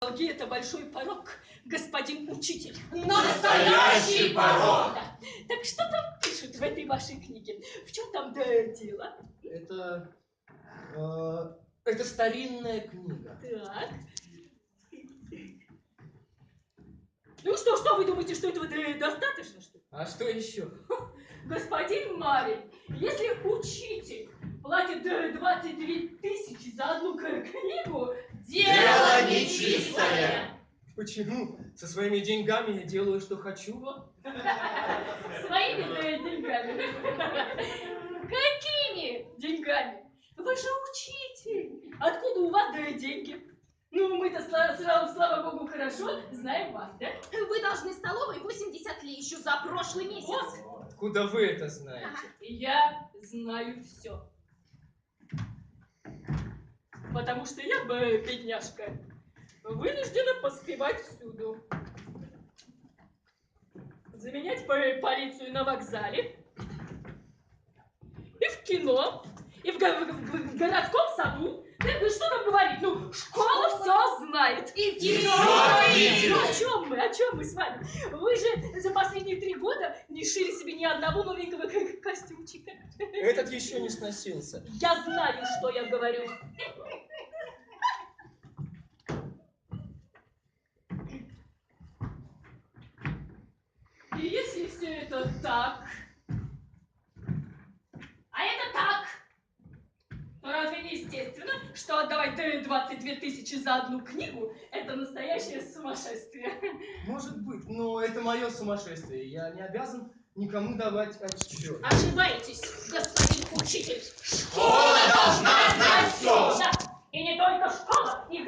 Это большой порог, господин учитель. Настоящий порог! Да. Так что там пишут в этой вашей книге? В чем там дело? Это старинная книга. Так. Ну что вы думаете, что этого достаточно, что ли? А что еще? Господин Марин, если учитель платит 22 тысячи за одну книгу, Дело нечистое. Почему? Со своими деньгами я делаю, что хочу. Своими деньгами. Какими деньгами? Вы же учитель. Откуда у вас деньги? Ну, мы-то, слава богу, хорошо знаем вас, да? Вы должны столовой 80 лей еще за прошлый месяц. Вот. Откуда вы это знаете? Я знаю все. Потому что я, бедняжка, вынуждена поспевать всюду. Заменять полицию на вокзале, и в кино, и в городском саду. Да, что там говорить? Ну, школа все знает. И в Еще кино. О чем мы с вами? Вы же за последние 3 года не шили себе ни одного новенького костюмчика. Этот еще не сносился. Я знаю, что я говорю. И если все это так, а это так, то разве не естественно, что отдавать 22 тысячи за одну книгу – это настоящее сумасшествие? Может быть, но это мое сумасшествие. Я не обязан никому давать отчет. Ошибаетесь, господин учитель. Школа должна знать все! Да, и не только школа, и